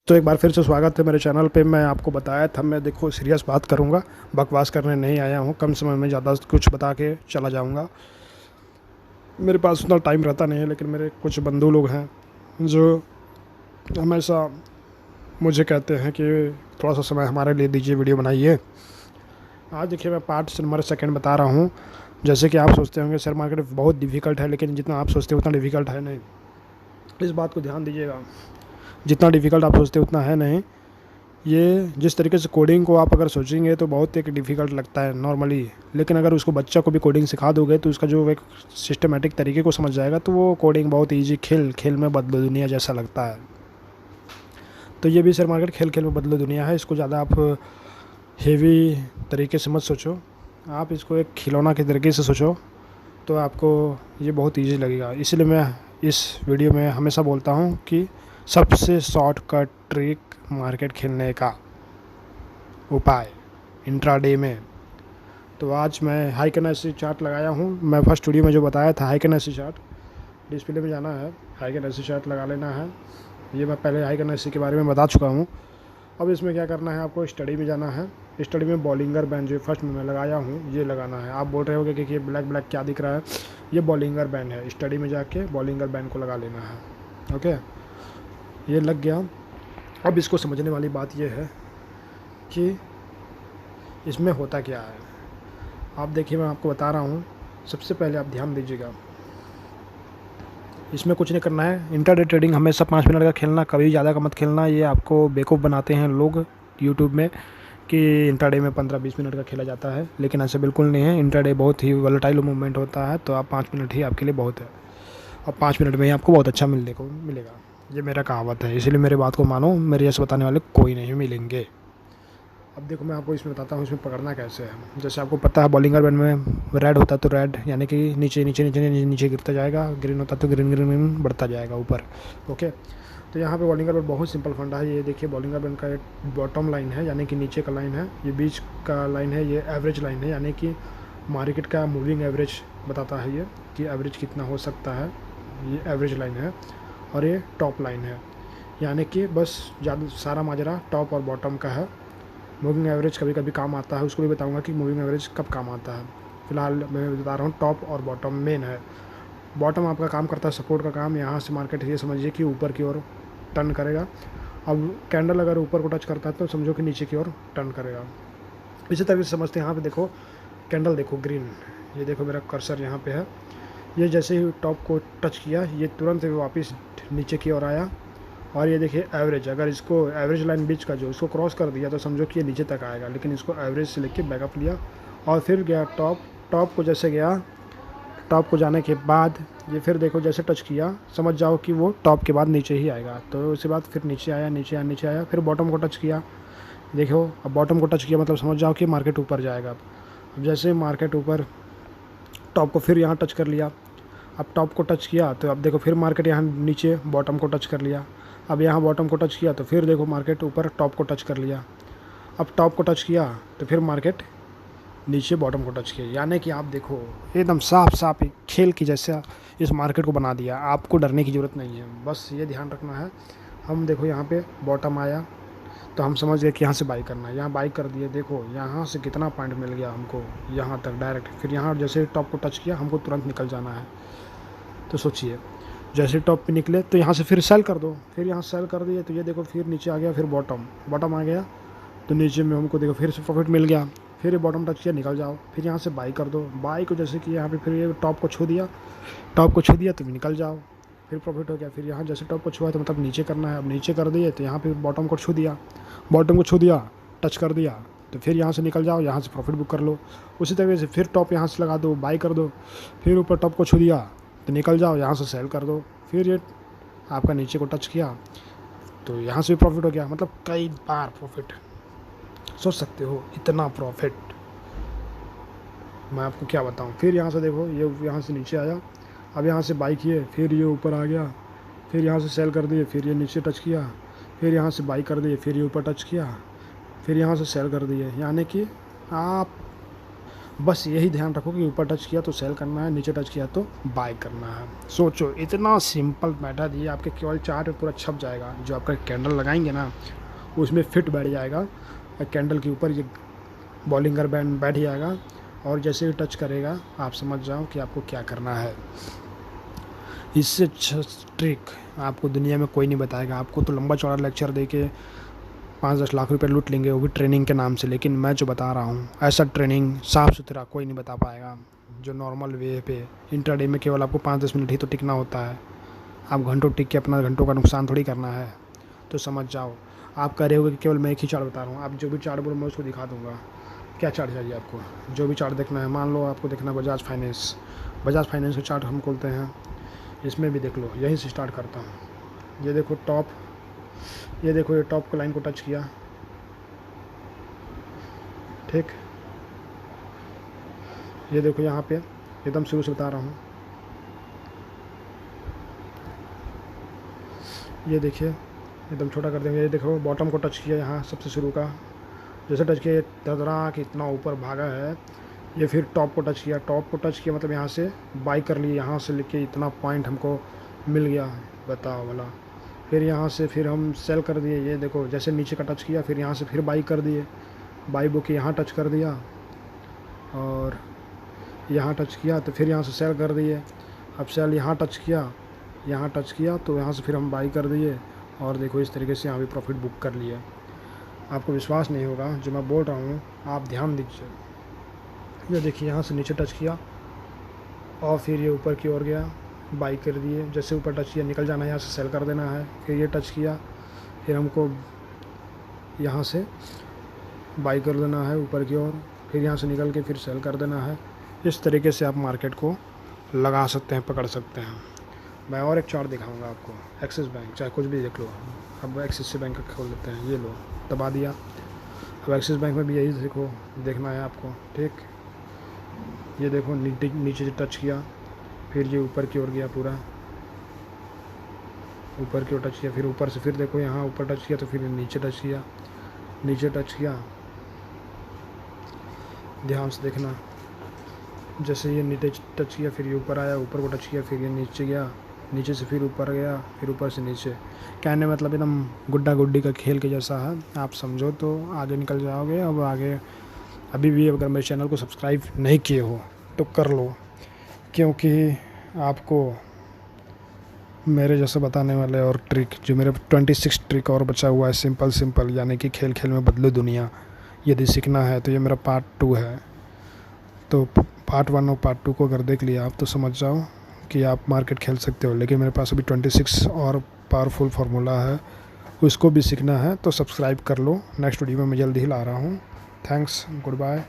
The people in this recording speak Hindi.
तो एक बार फिर से स्वागत है मेरे चैनल पे। मैं आपको बताया था, मैं देखो सीरियस बात करूँगा, बकवास करने नहीं आया हूँ। कम समय में ज़्यादा कुछ बता के चला जाऊँगा। मेरे पास उतना टाइम रहता नहीं है, लेकिन मेरे कुछ बंधु लोग हैं जो हमेशा मुझे कहते हैं कि थोड़ा सा समय हमारे लिए दीजिए, वीडियो बनाइए। आज देखिए मैं पार्ट नंबर सेकंड बता रहा हूँ। जैसे कि आप सोचते होंगे शेयर मार्केट बहुत डिफ़िकल्ट है, लेकिन जितना आप सोचते हो उतना डिफ़िकल्ट है नहीं। इस बात को ध्यान दीजिएगा, जितना डिफ़िकल्ट आप सोचते हो उतना है नहीं। ये जिस तरीके से कोडिंग को आप अगर सोचेंगे तो बहुत एक डिफ़िकल्ट लगता है नॉर्मली, लेकिन अगर उसको बच्चा को भी कोडिंग सिखा दोगे तो उसका जो एक सिस्टमेटिक तरीके को समझ जाएगा तो वो कोडिंग बहुत इजी, खेल खेल में बदलो दुनिया जैसा लगता है। तो ये भी शेयर मार्केट खेल खेल में बदलो दुनिया है। इसको ज़्यादा आप हेवी तरीके से मत सोचो, आप इसको एक खिलौना के तरीके से सोचो तो आपको ये बहुत ईजी लगेगा। इसलिए मैं इस वीडियो में हमेशा बोलता हूँ कि सबसे शॉर्टकट ट्रिक मार्केट खेलने का उपाय इंट्राडे में। तो आज मैं हाई कैनेसी चार्ट लगाया हूँ। मैं फर्स्ट वीडियो में जो बताया था हाई कैनेसी चार्ट, डिस्प्ले में जाना है, हाई कैनेसी चार्ट लगा लेना है। ये मैं पहले हाई कैनेसी के बारे में बता चुका हूँ। अब इसमें क्या करना है, आपको स्टडी में जाना है। स्टडी में बॉलिंगर बैंड जो फर्स्ट में मैं लगाया हूँ ये लगाना है। आप बोल रहे होगे कि ये ब्लैक ब्लैक क्या दिख रहा है, ये बॉलिंगर बैंड है। स्टडी में जाके बॉलिंगर बैंड को लगा लेना है। ओके, ये लग गया। अब इसको समझने वाली बात यह है कि इसमें होता क्या है। आप देखिए, मैं आपको बता रहा हूँ। सबसे पहले आप ध्यान दीजिएगा, इसमें कुछ नहीं करना है। इंट्राडे ट्रेडिंग हमेशा 5 मिनट का खेलना, कभी ज़्यादा का मत खेलना। ये आपको बेवकूफ़ बनाते हैं लोग यूट्यूब में कि इंट्राडे में 15-20 मिनट का खेला जाता है, लेकिन ऐसा बिल्कुल नहीं है। इंट्राडे बहुत ही वोलेटाइल मूवमेंट होता है, तो आप 5 मिनट ही आपके लिए बहुत है। और 5 मिनट में ही आपको बहुत अच्छा मिलने को मिलेगा। ये मेरा कहावत है, इसीलिए मेरे बात को मानो। मेरे जैसे बताने वाले कोई नहीं मिलेंगे। अब देखो मैं आपको इसमें बताता हूँ इसमें पकड़ना कैसे है। जैसे आपको पता है बॉलिंगर बैंड में रेड होता है तो रेड यानी कि नीचे नीचे नीचे नीचे नीचे गिरता जाएगा, ग्रीन होता है तो ग्रीन ग्रीन ग्रीन बढ़ता जाएगा ऊपर। ओके, तो यहाँ पे बॉलिंगर बैंड बहुत सिंपल फंडा है। ये देखिए बॉलिंगर बैंड का एक बॉटम लाइन है यानी कि नीचे का लाइन है, ये बीच का लाइन है, ये एवरेज लाइन है यानी कि मार्केट का मूविंग एवरेज बताता है ये कि एवरेज कितना हो सकता है। ये एवरेज लाइन है और ये टॉप लाइन है, यानी कि बस ज़्यादा सारा माजरा टॉप और बॉटम का है। मूविंग एवरेज कभी कभी काम आता है, उसको भी बताऊंगा कि मूविंग एवरेज कब काम आता है। फिलहाल मैं बता रहा हूँ टॉप और बॉटम मेन है। बॉटम आपका काम करता है सपोर्ट का काम। यहाँ से मार्केट ये समझिए कि ऊपर की ओर टर्न करेगा। अब कैंडल अगर ऊपर को टच करता है तो समझो कि नीचे की ओर टर्न करेगा। इसी तरह से समझते हैं। यहाँ पे देखो कैंडल, देखो ग्रीन, ये देखो मेरा कर्सर यहाँ पे है। ये जैसे ही टॉप को टच किया ये तुरंत वापस नीचे की ओर आया। और ये देखिए एवरेज, अगर इसको एवरेज लाइन बीच का जो इसको क्रॉस कर दिया तो समझो कि ये नीचे तक आएगा, लेकिन इसको एवरेज से लेके बैकअप लिया और फिर गया टॉप। टॉप को जैसे गया, टॉप को जाने के बाद ये फिर देखो जैसे टच किया समझ जाओ कि वो टॉप के बाद नीचे ही आएगा। तो उसके बाद फिर नीचे आया, नीचे आया, नीचे आया, फिर बॉटम को टच किया। देखो अब बॉटम को टच किया मतलब समझ जाओ कि मार्केट ऊपर जाएगा। अब जैसे मार्केट ऊपर, टॉप को फिर यहाँ टच कर लिया। अब टॉप को टच किया तो अब देखो फिर मार्केट यहाँ नीचे बॉटम को टच कर लिया। अब यहाँ बॉटम को टच किया तो फिर देखो मार्केट ऊपर टॉप को टच कर लिया। अब टॉप को टच किया तो फिर मार्केट नीचे बॉटम को टच किया। यानी कि आप देखो एकदम साफ साफ एक खेल की जैसा इस मार्केट को बना दिया। आपको डरने की ज़रूरत नहीं है, बस ये ध्यान रखना है। हम देखो यहाँ पे बॉटम आया तो हम समझ गए कि यहाँ से बाई करना है, यहाँ बाई कर दिए। देखो यहाँ से कितना पॉइंट मिल गया हमको, यहाँ तक डायरेक्ट। फिर यहाँ जैसे टॉप को टच किया हमको तुरंत निकल जाना है। तो सोचिए जैसे टॉप पे निकले तो यहाँ से फिर सेल कर दो, फिर यहाँ सेल कर दिए तो ये देखो फिर नीचे आ गया, फिर बॉटम, बॉटम आ गया तो नीचे में हमको देखो फिर से प्रॉफिट मिल गया। फिर ये बॉटम टच किया, निकल जाओ। फिर यहाँ से बाई कर दो, बाई को जैसे कि यहाँ पे फिर ये टॉप को छू दिया, टॉप को छू दिया तो निकल जाओ, फिर प्रॉफिट हो गया। फिर यहाँ जैसे टॉप को छुआ तो मतलब नीचे करना है। अब नीचे कर दिए तो यहाँ पे बॉटम को छू दिया, बॉटम को छू दिया, टच कर दिया तो फिर यहाँ से निकल जाओ, यहाँ से प्रॉफिट बुक कर लो। उसी तरीके से फिर टॉप यहाँ से लगा दो, बाई कर दो, फिर ऊपर टॉप को छू दिया तो निकल जाओ, यहाँ से सेल कर दो। फिर ये आपका नीचे को टच किया तो यहाँ से भी प्रॉफिट हो गया। मतलब कई बार प्रॉफिट, सोच सकते हो इतना प्रॉफिट मैं आपको क्या बताऊँ। फिर यहाँ से देखो ये यहाँ से नीचे आया, अब यहाँ से बाई किए, फिर ये ऊपर आ गया, फिर यहाँ से सेल कर दिए, फिर ये नीचे टच किया, फिर यहाँ से बाई कर दिए, फिर ये ऊपर टच किया, फिर यहाँ से सेल कर दिए। यानी कि आप बस यही ध्यान रखो कि ऊपर टच किया तो सेल करना है, नीचे टच किया तो बाय करना है। सोचो इतना सिंपल मेथड ये आपके केवल चार्ट पे पूरा छप जाएगा। जो आपका कैंडल लगाएंगे ना उसमें फिट बैठ जाएगा, कैंडल के ऊपर ये बॉलिंगर बैंड बैठ जाएगा और जैसे ही टच करेगा आप समझ जाओ कि आपको क्या करना है। इससे ट्रिक आपको दुनिया में कोई नहीं बताएगा। आपको तो लंबा चौड़ा लेक्चर दे के 5-10 लाख रुपए लूट लेंगे, वो भी ट्रेनिंग के नाम से। लेकिन मैं जो बता रहा हूँ ऐसा ट्रेनिंग साफ़ सुथरा कोई नहीं बता पाएगा। जो नॉर्मल वे पे इंट्राडे में केवल आपको 5-10 मिनट ही तो टिकना होता है। आप घंटों टिक के अपना घंटों का नुकसान थोड़ी करना है। तो समझ जाओ। आप कह रहे हो कि केवल मैं एक ही चार्ट बता रहा हूँ, आप जो भी चार्ट बोलो मैं उसको दिखा दूँगा। क्या चार्ट चाहिए आपको? जो भी चार्ट देखना है, मान लो आपको देखना है बजाज फाइनेंस का चार्ट हम खोलते हैं, इसमें भी देख लो। यहीं से स्टार्ट करता हूँ। ये देखो टॉप, ये देखो ये टॉप को लाइन को टच किया, ठीक। ये देखो यहाँ पे एकदम शुरू से बता रहा हूँ, ये देखिए एकदम छोटा कर देंगे। ये देखो बॉटम को टच किया यहाँ सबसे शुरू का, जैसे टच किया धधरा कि इतना ऊपर भागा है। ये फिर टॉप को टच किया, टॉप को टच किया मतलब यहाँ से बाई कर लिए, यहाँ से लेके इतना पॉइंट हमको मिल गया, बताओ भला। फिर यहाँ से फिर हम सेल कर दिए। ये देखो जैसे नीचे का टच किया फिर यहाँ से फिर बाई कर दिए, बाई बुक यहाँ टच कर दिया और यहाँ टच किया तो फिर यहाँ से सेल कर दिए। अब सेल यहाँ टच किया तो यहाँ से फिर हम बाई कर दिए और देखो इस तरीके से यहाँ भी प्रॉफिट बुक कर लिए। आपको विश्वास नहीं होगा जो मैं बोल रहा हूँ, आप ध्यान दीजिए। ये देखिए यहाँ से नीचे टच किया और फिर ये ऊपर की ओर गया, बाई कर दिए। जैसे ऊपर टच किया निकल जाना है, यहाँ से सेल कर देना है। फिर ये टच किया फिर हमको यहाँ से बाई कर देना है ऊपर की ओर, फिर यहाँ से निकल के फिर सेल कर देना है। इस तरीके से आप मार्केट को लगा सकते हैं, पकड़ सकते हैं। मैं और एक चार्ट दिखाऊंगा आपको, एक्सिस बैंक, चाहे कुछ भी देख लो। अब एक्सिस बैंक का खोल लेते हैं, ये लो दबा दिया। अब एक्सिस बैंक में भी यही देखो देखना है आपको, ठीक। ये देखो नीचे से टच किया फिर ये ऊपर की ओर गया, पूरा ऊपर की ओर टच किया, फिर ऊपर से फिर देखो यहाँ ऊपर टच किया तो फिर नीचे टच किया। ध्यान से देखना, जैसे ये नीचे टच किया फिर ये ऊपर आया, ऊपर को टच किया फिर ये नीचे गया, नीचे से फिर ऊपर गया, फिर ऊपर से नीचे। कहने मतलब एकदम गुड्डा गुड्डी का खेल के जैसा है। आप समझो तो आगे निकल जाओगे। अब आगे अभी भी अगर मेरे चैनल को सब्सक्राइब नहीं किए हो तो कर लो, क्योंकि आपको मेरे जैसे बताने वाले और ट्रिक, जो मेरे 26 ट्रिक और बचा हुआ है सिंपल यानी कि खेल खेल में बदलो दुनिया, यदि सीखना है तो ये मेरा पार्ट 2 है। तो पार्ट 1 और पार्ट 2 को अगर देख लिया आप तो समझ जाओ कि आप मार्केट खेल सकते हो। लेकिन मेरे पास अभी 26 और पावरफुल फार्मूला है, उसको भी सीखना है तो सब्सक्राइब कर लो। नेक्स्ट वीडियो में मैं जल्दी ही ला रहा हूँ। Thanks, good bye.